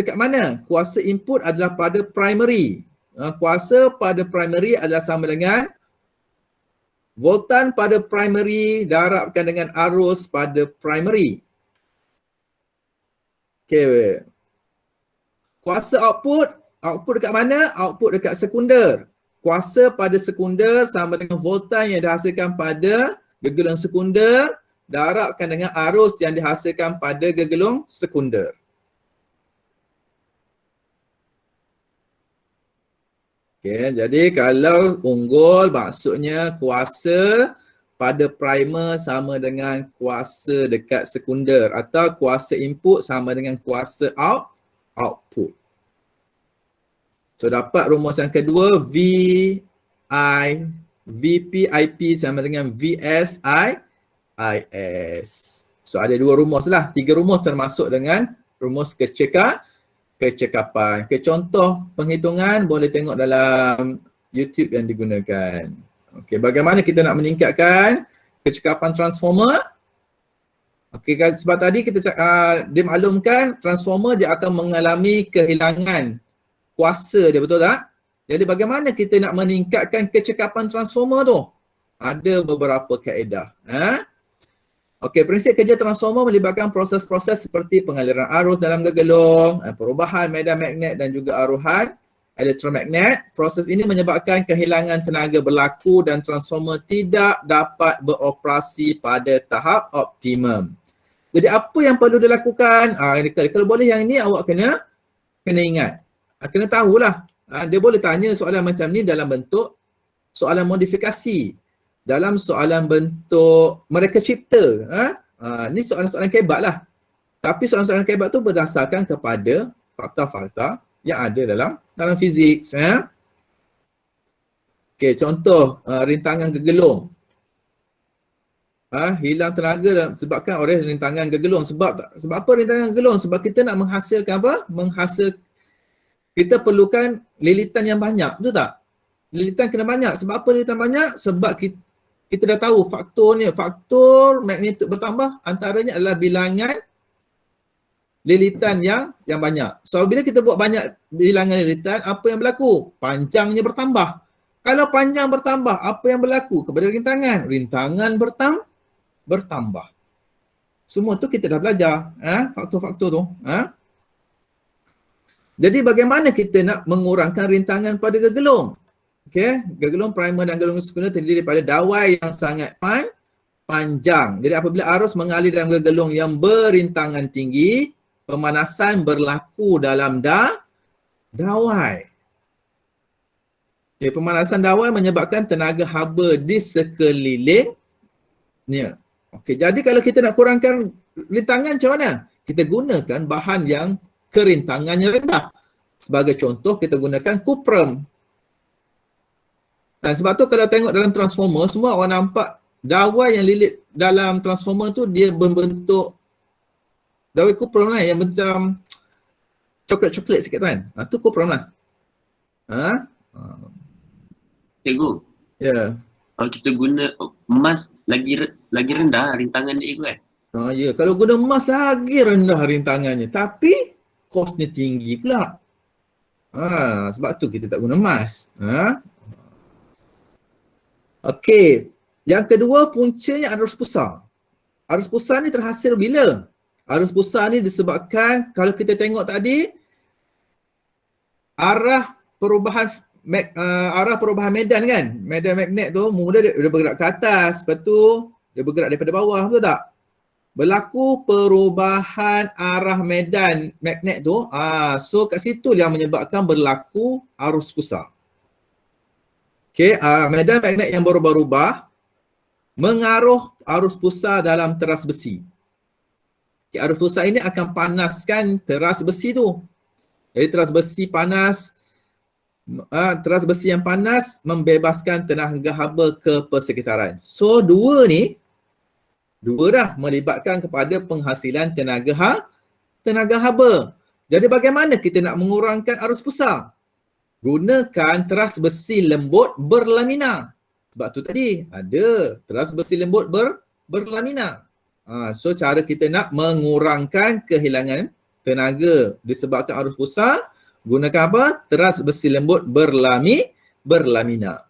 dekat mana? Kuasa input adalah pada primary. Kuasa pada primary adalah sama dengan voltan pada primary darabkan dengan arus pada primary. Okey. Kuasa output dekat mana? Output dekat sekunder. Kuasa pada sekunder sama dengan voltan yang dihasilkan pada gegelung sekunder darabkan dengan arus yang dihasilkan pada gegelung sekunder. Okay, jadi kalau unggul maksudnya kuasa pada primer sama dengan kuasa dekat sekunder atau kuasa input sama dengan kuasa output. So dapat rumus yang kedua VP/IP sama dengan VS/IS. So ada dua rumus lah, tiga rumus termasuk dengan rumus kecekapan. Contoh penghitungan boleh tengok dalam YouTube yang digunakan. Okey, bagaimana kita nak meningkatkan kecekapan transformer? Okey, sebab tadi kita dia maklumkan transformer dia akan mengalami kehilangan kuasa dia, betul tak? Jadi bagaimana kita nak meningkatkan kecekapan transformer tu? Ada beberapa kaedah. Okey, prinsip kerja transformer melibatkan proses-proses seperti pengaliran arus dalam gegelung, perubahan medan magnet dan juga aruhan elektromagnet. Proses ini menyebabkan kehilangan tenaga berlaku dan transformer tidak dapat beroperasi pada tahap optimum. Jadi apa yang perlu dilakukan? Kalau boleh yang ini awak kena ingat. Kena tahulah. Dia boleh tanya soalan macam ni dalam bentuk soalan modifikasi. Dalam soalan bentuk mereka cipta. Ni soalan-soalan kebat lah. Tapi soalan-soalan kebat tu berdasarkan kepada fakta-fakta yang ada dalam fizik. Okey, contoh rintangan gegelung. Hilang tenaga sebabkan oleh rintangan gegelung. Sebab apa rintangan gegelung? Sebab kita nak menghasilkan apa? Kita perlukan lilitan yang banyak, betul tak? lilitan kena banyak. Sebab apa lilitan banyak? Sebab kita dah tahu faktornya. Faktor magnitude bertambah antaranya adalah bilangan lilitan yang banyak. So bila kita buat banyak bilangan lilitan, apa yang berlaku? Panjangnya bertambah. Kalau panjang bertambah, apa yang berlaku kepada rintangan? Rintangan bertambah. Semua tu kita dah belajar, faktor-faktor tu. Jadi bagaimana kita nak mengurangkan rintangan pada gegelung? Okey, gegelung primer dan gegelung sekunder terdiri daripada dawai yang sangat panjang. Jadi apabila arus mengalir dalam gegelung yang berintangan tinggi, pemanasan berlaku dalam dawai. Okay, pemanasan dawai menyebabkan tenaga haba di sekelilingnya. Okey, jadi kalau kita nak kurangkan rintangan macam mana? Kita gunakan bahan yang kerintangannya rendah. Sebagai contoh, kita gunakan kuprum. Dan sebab tu kalau tengok dalam transformer, semua orang nampak dawai yang lilit dalam transformer tu dia berbentuk dawai kuprum lah, yang macam coklat-coklat sikit kan. Tu kuprum lah. Cikgu, Ya. kalau kita guna emas lagi rendah rintangan dia kan? Ya, kalau guna emas lagi rendah rintangannya. Tapi kosnya tinggi pula. Sebab tu kita tak guna emas. Okey. Yang kedua, puncanya arus pusar. Arus pusar ni terhasil bila? Arus pusar ni disebabkan kalau kita tengok tadi arah perubahan medan kan? Medan magnet tu mula dia bergerak ke atas, lepas tu dia bergerak daripada bawah, betul tak? Berlaku perubahan arah medan magnet tu. So kat situ yang menyebabkan berlaku arus pusar. Okey, medan magnet yang berubah-ubah mengaruh arus pusar dalam teras besi. Okay, arus pusar ini akan panaskan teras besi tu. Jadi teras besi panas, teras besi yang panas membebaskan tenaga haba ke persekitaran. So dua dah melibatkan kepada penghasilan tenaga haba. Jadi bagaimana kita nak mengurangkan arus pusar? Gunakan teras besi lembut berlamina. Sebab tu tadi ada teras besi lembut berlamina. So cara kita nak mengurangkan kehilangan tenaga disebabkan arus pusar, gunakan apa? Teras besi lembut berlamina.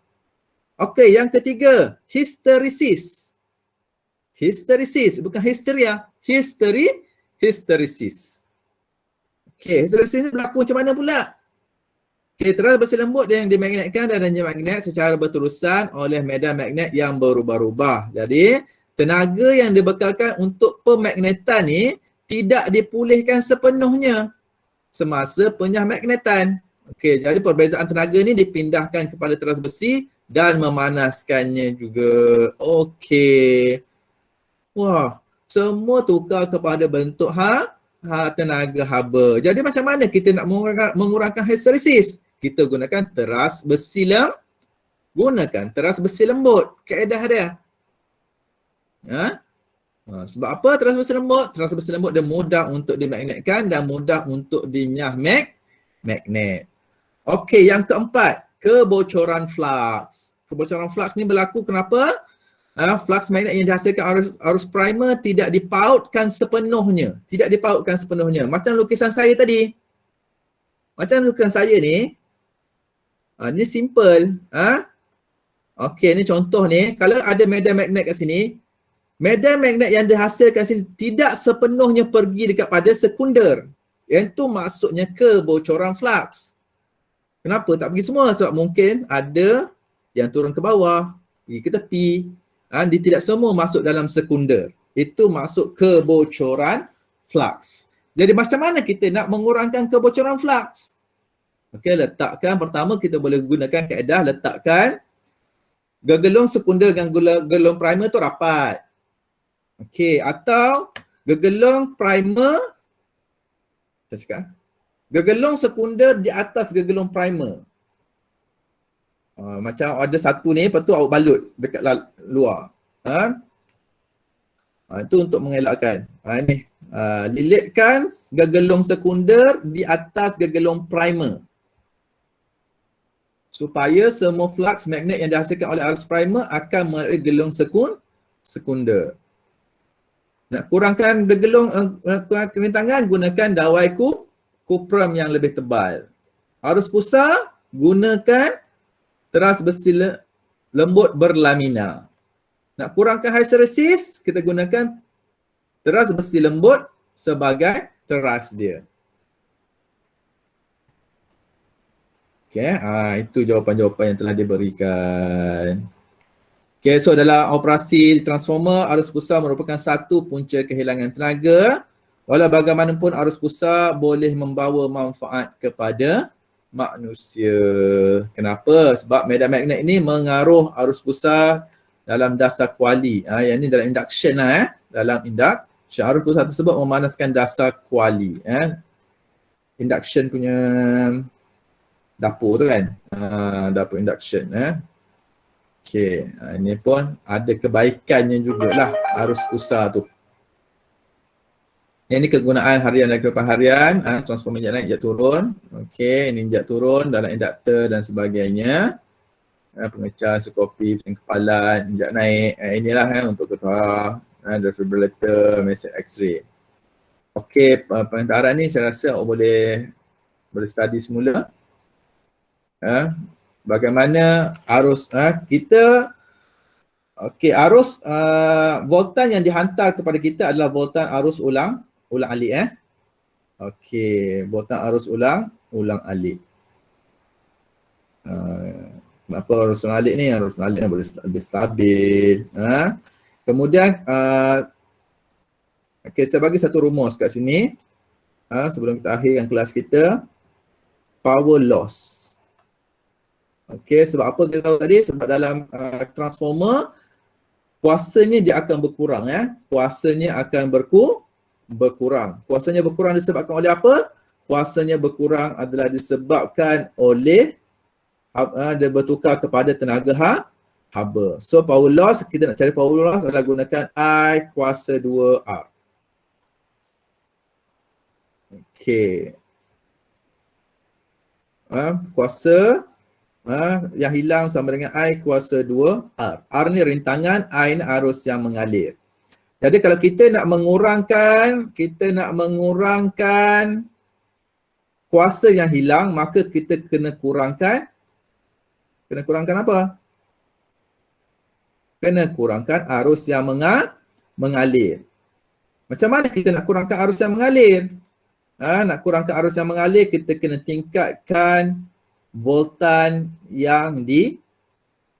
Okey, yang ketiga, histeresis. Histeresis, bukan histeria. Histeresis. Okey, histeresis ni berlaku macam mana pula? Okey, teras besi lembut yang dimagnetkan dan magnet secara berterusan oleh medan magnet yang berubah-ubah. Jadi, tenaga yang dibekalkan untuk pemagnetan ni tidak dipulihkan sepenuhnya semasa penyahmagnetan. Okey, jadi perbezaan tenaga ni dipindahkan kepada teras besi dan memanaskannya juga. Okey. Wah, semua tukar kepada bentuk tenaga haba. Jadi macam mana kita nak mengurangkan histeresis? Kita gunakan teras besi lembut. Kaedah dia. Sebab apa teras besi lembut? Teras besi lembut dia mudah untuk dimagnetkan dan mudah untuk dinyah magnet. Okey, yang keempat, kebocoran flux. Kebocoran flux ni berlaku kenapa? Flux magnet yang dihasilkan arus primer tidak dipautkan sepenuhnya. Macam lukisan saya tadi. Macam lukisan saya ni. Ni simple. Okey, ni contoh ni. Kalau ada medan magnet kat sini, medan magnet yang dihasilkan sini tidak sepenuhnya pergi dekat pada sekunder. Yang tu maksudnya kebocoran flux. Kenapa tak pergi semua? Sebab mungkin ada yang turun ke bawah, pergi ke tepi. Dia tidak semua masuk dalam sekunder. Itu maksud kebocoran flux. Jadi macam mana kita nak mengurangkan kebocoran flux? Okey, letakkan pertama kita boleh gunakan kaedah letakkan gegelung sekunder dengan gegelung primer tu rapat. Okey, atau gegelung primer, saya cakap, gegelung sekunder di atas gegelung primer. Macam ada satu ni, lepas tu awak balut dekat luar. Itu untuk mengelakkan. Ni, lilitkan gegelung sekunder di atas gegelung primer. supaya semua flux magnet yang dihasilkan oleh arus primer akan melalui gelung sekunder. Nak kurangkan gelung kerentangan, gunakan dawai kupram yang lebih tebal. Arus pusar, gunakan teras besi lembut berlamina. Nak kurangkan hysteresis, kita gunakan teras besi lembut sebagai teras dia. Okay, itu jawapan-jawapan yang telah diberikan. Okay, so dalam operasi transformer, arus pusar merupakan satu punca kehilangan tenaga. Walau bagaimanapun arus pusar boleh membawa manfaat kepada manusia. Kenapa? Sebab medan magnet ini mengaruh arus pusar dalam dasar kuali. Yang ni dalam induction lah. Dalam induction, arus pusar tersebut memanaskan dasar kuali. Induction punya dapur tu kan. Dapur induction. Okay, ini pun ada kebaikannya jugalah arus pusar tu. Yang ni kegunaan harian dan kehidupan harian, transformer injak naik, injak turun. Okay, ini injak turun dalam induktor dan sebagainya. Pengecas, kopi, pusing kepala, injak naik. Inilah untuk ketua, defibrillator, mesin X-ray. Okay, pengentaran ni saya rasa boleh study semula. Bagaimana arus kita, okey, arus voltan yang dihantar kepada kita adalah voltan arus ulang alik. Okey, voltan arus ulang alik. Kenapa arus ulang alik ni? Arus ulang alik ni boleh lebih stabil. Kemudian okey, saya bagi satu rumus kat sini sebelum kita akhirkan kelas kita. Power loss. Okey, sebab apa kita tahu tadi? Sebab dalam transformer, kuasanya dia akan berkurang. Kuasanya akan berkurang. Kuasanya berkurang disebabkan oleh apa? Kuasanya berkurang adalah disebabkan oleh dia bertukar kepada tenaga haba. So power loss, kita nak cari power loss adalah gunakan I kuasa 2R. Okey. Kuasa yang hilang sama dengan I kuasa 2R. R ni rintangan, I ni arus yang mengalir. Jadi kalau kita nak mengurangkan kuasa yang hilang, maka kita kena kurangkan apa? Kena kurangkan arus yang mengalir. Macam mana kita nak kurangkan arus yang mengalir? Nak kurangkan arus yang mengalir, kita kena tingkatkan voltan yang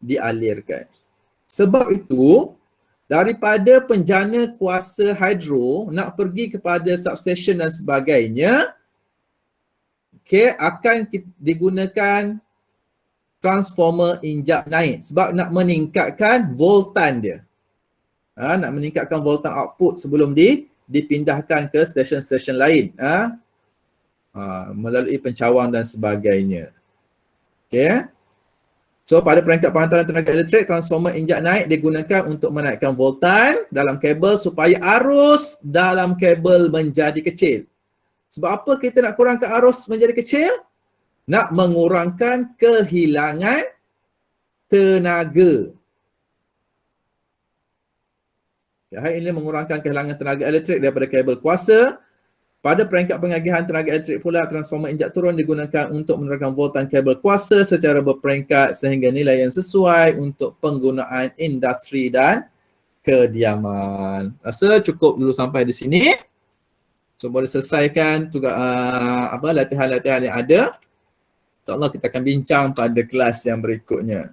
dialirkan. Sebab itu, daripada penjana kuasa hidro nak pergi kepada substation dan sebagainya, akan digunakan transformer injak naik sebab nak meningkatkan voltan dia. Nak meningkatkan voltan output sebelum dipindahkan ke stesen-stesen lain. Melalui pencawang dan sebagainya. Okay. So pada perangkat penghantaran tenaga elektrik, transformer injak naik digunakan untuk menaikkan voltan dalam kabel supaya arus dalam kabel menjadi kecil. Sebab apa kita nak kurangkan arus menjadi kecil? Nak mengurangkan kehilangan tenaga. Hal ini mengurangkan kehilangan tenaga elektrik daripada kabel kuasa. Pada perangkat pengagihan tenaga elektrik pula, transformer injak turun digunakan untuk menerangkan voltan kabel kuasa secara berperingkat sehingga nilai yang sesuai untuk penggunaan industri dan kediaman. Rasa cukup dulu sampai di sini. So boleh selesaikan tugas latihan-latihan yang ada. InsyaAllah kita akan bincang pada kelas yang berikutnya.